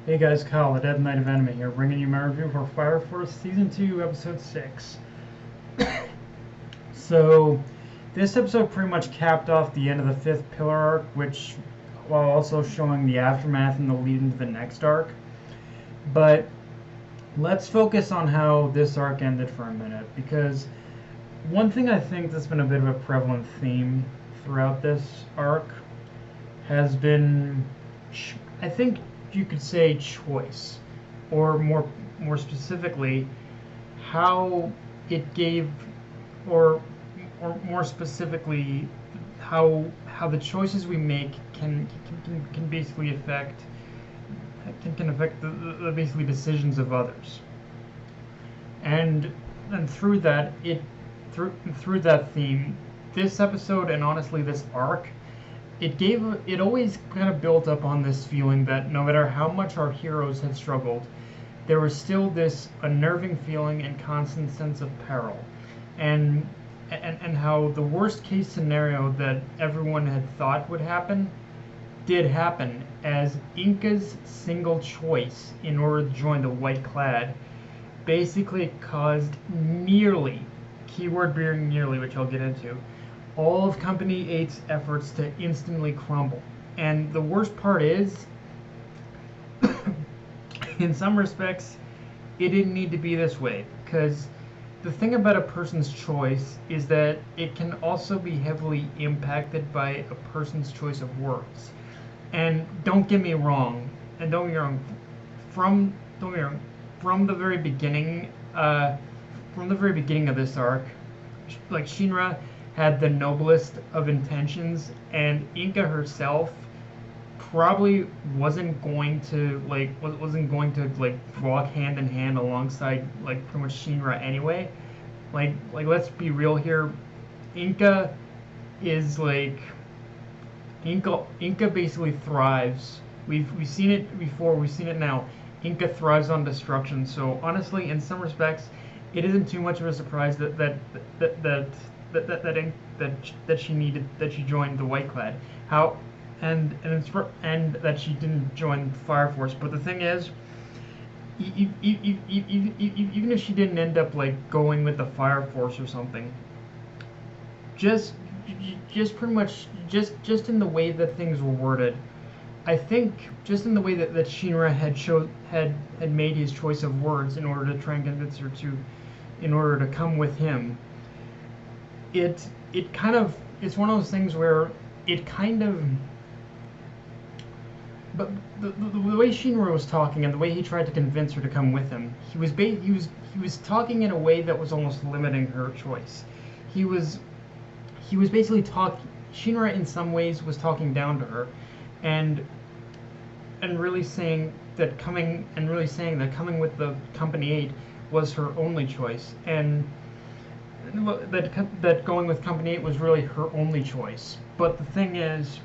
Hey guys, Kyle, the Dead Knight of Anime here, bringing you my review for Fire Force Season 2, Episode 6. So, this episode pretty much capped off the end of the fifth pillar arc, which, while also showing the aftermath and the lead into the next arc. But, let's focus on how this arc ended for a minute, because one thing I think that's been a bit of a prevalent theme throughout this arc has been, I think you could say, choice, or more specifically, how it gave, or more specifically, how the choices we make can basically affect can affect the basically decisions of others, and through that through that theme, this episode and honestly this arc, it always kind of built up on this feeling that no matter how much our heroes had struggled, there was still this unnerving feeling and constant sense of peril, and how the worst case scenario that everyone had thought would happen did happen, as Inca's single choice in order to join the White Clad basically caused nearly, keyword being nearly, which I'll get into, all of Company 8's efforts to instantly crumble. And the worst part is, in some respects, it didn't need to be this way, because the thing about a person's choice is that it can also be heavily impacted by a person's choice of words. And don't get me wrong, from from the very beginning, of this arc, like Shinra had the noblest of intentions, and Inca herself probably wasn't going to walk hand in hand alongside pretty much Shinra anyway. Let's be real here. Inca is Inca basically thrives. We've seen it before. We've seen it now. Inca thrives on destruction. So honestly, in some respects, it isn't too much of a surprise that she joined the White Clad. How and that she didn't join Fire Force. But the thing is, even if she didn't end up going with the Fire Force or something, just pretty much just in the way that things were worded, I think just in the way that Shinra had made his choice of words in order to try and convince her in order to come with him, it kind of, it's one of those things where it kind of, but the way Shinra was talking and the way he tried to convince her to come with him, he was talking in a way that was almost limiting her choice. He was basically Shinra in some ways was talking down to her, and really saying that coming with the Company 8 was her only choice, and that going with Company 8 was really her only choice. But the thing is,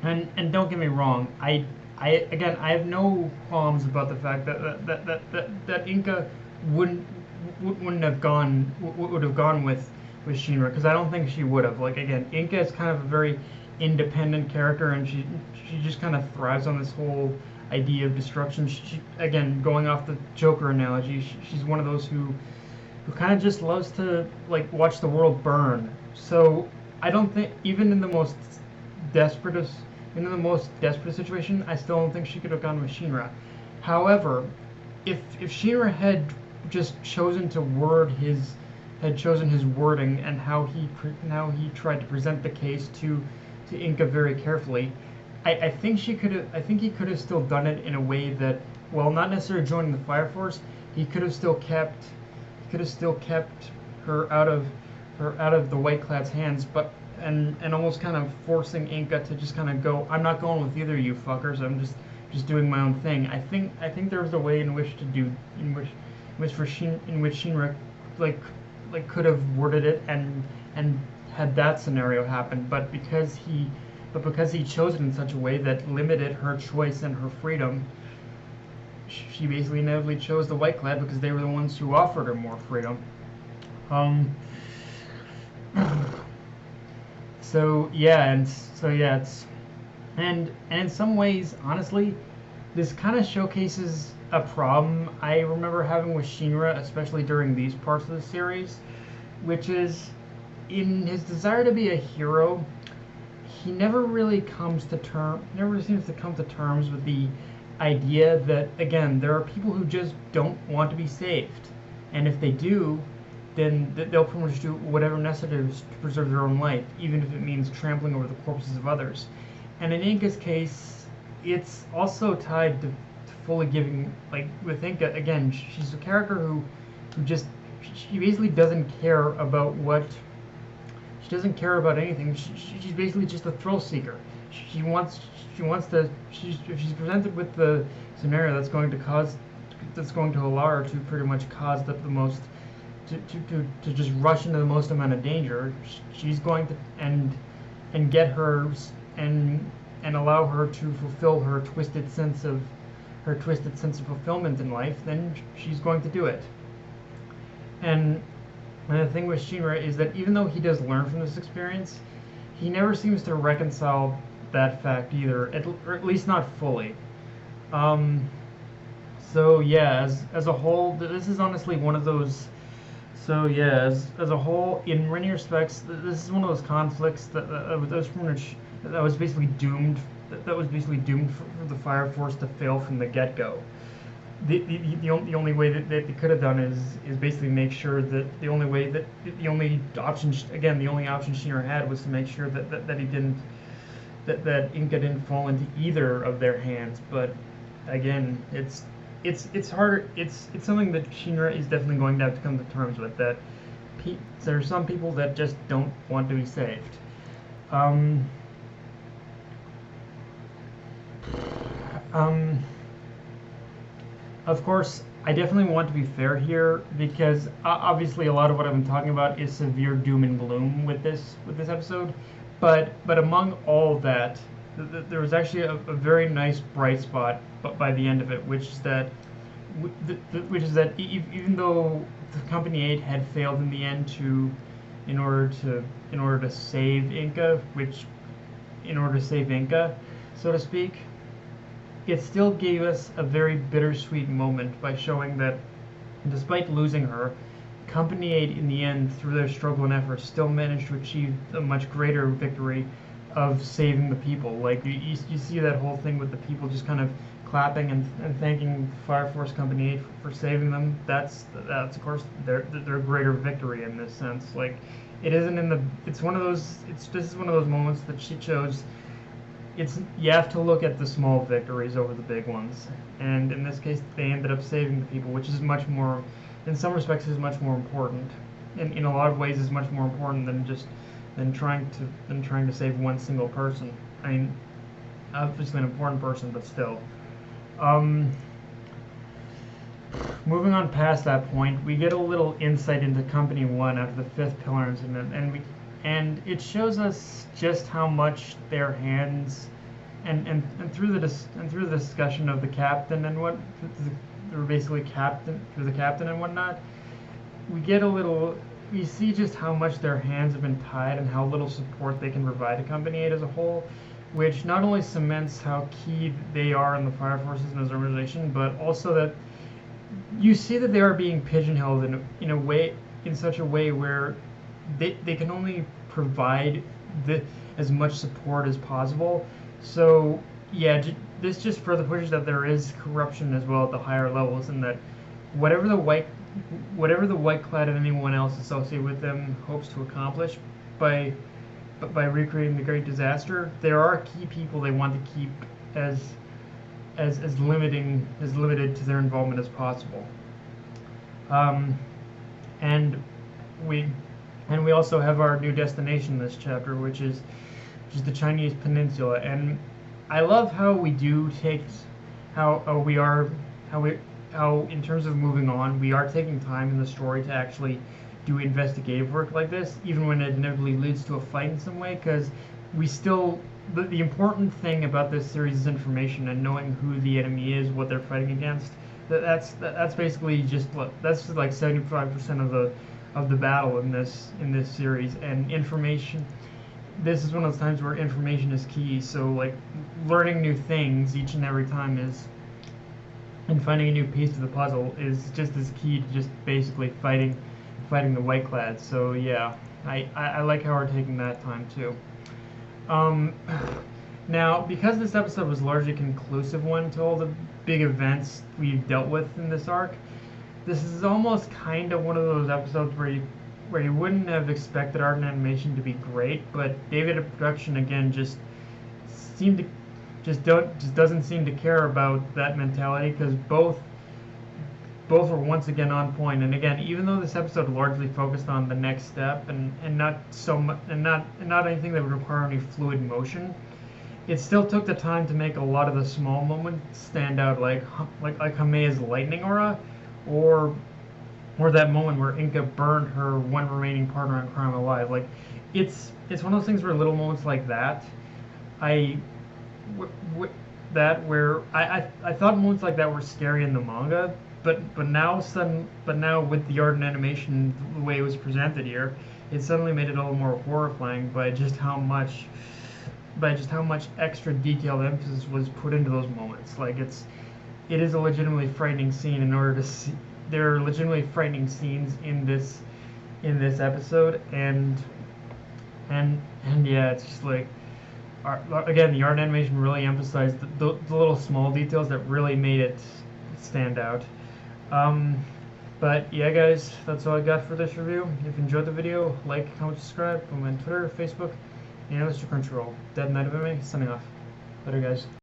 and don't get me wrong, I have no qualms about the fact that Inca would have gone with Shinra, because I don't think she would have. Again, Inca is kind of a very independent character, and she just kind of thrives on this whole idea of destruction. She again, going off the Joker analogy, she's one of those who kind of just loves to watch the world burn. So I don't think, even in the most desperate situation, I still don't think she could have gone with Shinra. However, if Shinra had just chosen his wording and how he tried to present the case to Inca very carefully, I think he could have still done it in a way that, while not necessarily joining the Fire Force, he could have still kept her out of the White Clad's hands, but and almost kind of forcing Inca to just kind of go, I'm not going with either of you fuckers. I'm just doing my own thing. I think there was a way in which Shinra could have worded it and had that scenario happen, but because he chose it in such a way that limited her choice and her freedom, she basically inevitably chose the White Clad because they were the ones who offered her more freedom. So yeah, it's and in some ways, honestly, this kind of showcases a problem I remember having with Shinra, especially during these parts of the series, which is in his desire to be a hero, he never seems to come to terms with the idea that, again, there are people who just don't want to be saved, and if they do, then they'll pretty much do whatever necessary to preserve their own life, even if it means trampling over the corpses of others. And in Inka's case, it's also tied to fully giving, like with Inka, again, she's a character who just, she basically doesn't care about she doesn't care about anything. She's basically just a thrill seeker. She wants to, if she's presented with the scenario that's going to allow her to pretty much cause the most, to just rush into the most amount of danger, she's going to, and get hers, and allow her to fulfill her twisted sense of fulfillment in life, then she's going to do it. And the thing with Shinra is that even though he does learn from this experience, he never seems to reconcile that fact either, or at least not fully. So yeah, as a whole, this is honestly one of those. So yeah, as a whole, in many respects, this is one of those conflicts that was basically doomed. That was basically doomed for the Fire Force to fail from the get-go. The only way that they could have done is basically make sure that the only option Shinra had was to make sure that Inka didn't fall into either of their hands. But again, it's harder. It's something that Shinra is definitely going to have to come to terms with. That there are some people that just don't want to be saved. Of course, I definitely want to be fair here, because obviously a lot of what I've been talking about is severe doom and gloom with this episode. But among all that, there was actually a very nice bright spot by the end of it, which is that even though the Company 8 had failed in the end in order to save Inka, so to speak, it still gave us a very bittersweet moment by showing that, despite losing her, Company 8 in the end, through their struggle and effort, still managed to achieve a much greater victory of saving the people. Like, you see that whole thing with the people just kind of clapping and thanking Fire Force Company 8 for saving them. That's of course their greater victory in this sense. Like, this is one of those moments that she chose. You have to look at the small victories over the big ones, and in this case, they ended up saving the people, which is much more, in some respects, is much more important. In a lot of ways, is much more important than trying to save one single person. I mean, obviously an important person, but still. Moving on past that point, we get a little insight into Company 1 after the fifth pillar incident, and it shows us just how much their hands, and through the discussion of the captain and what they were basically through the captain and whatnot, we see just how much their hands have been tied and how little support they can provide to Company 8 as a whole, which not only cements how key they are in the Fire Forces and as an organization, but also that you see that they are being pigeonholed in such a way where they can only provide as much support as possible. So yeah, this just further pushes that there is corruption as well at the higher levels, and that whatever the white clad and anyone else associated with them hopes to accomplish by recreating the Great Disaster, there are key people they want to keep as limited to their involvement as possible. And we also have our new destination in this chapter, which is the Chinese Peninsula. And I love how we do take how in terms of moving on, we are taking time in the story to actually do investigative work like this, even when it inevitably leads to a fight in some way, because we still, the important thing about this series is information and knowing who the enemy is, what they're fighting against. That's basically that's like 75% of the battle in this series. And information, this is one of those times where information is key. So like learning new things each and every time and finding a new piece to the puzzle is just as key to just basically fighting the Whiteclads. So yeah, I like how we're taking that time too. Um, Now, because this episode was largely a conclusive one to all the big events we've dealt with in this arc, this is almost kind of one of those episodes where you wouldn't have expected art and animation to be great, but David at production again seemed to just doesn't seem to care about that mentality, because both were once again on point. And again, even though this episode largely focused on the next step and not so much and not anything that would require any fluid motion, it still took the time to make a lot of the small moments stand out, like Hamea's lightning aura, or that moment where Inca burned her one remaining partner in crime alive. Like, it's one of those things where little moments like that, I w- w- where I thought moments like that were scary in the manga, but now with the art and animation the way it was presented here, it suddenly made it a little more horrifying by just how much extra detailed emphasis was put into those moments. Like, it is a legitimately frightening scene. In order to see, there are legitimately frightening scenes in this episode, and yeah, it's just like, again, the art and animation really emphasized the little small details that really made it stand out. Um, but yeah, guys, that's all I got for this review. If you enjoyed the video, like, comment, subscribe. I'm on Twitter, Facebook, and Mr. Crunchyroll. Dead Knight of MMA, signing off. Later, guys.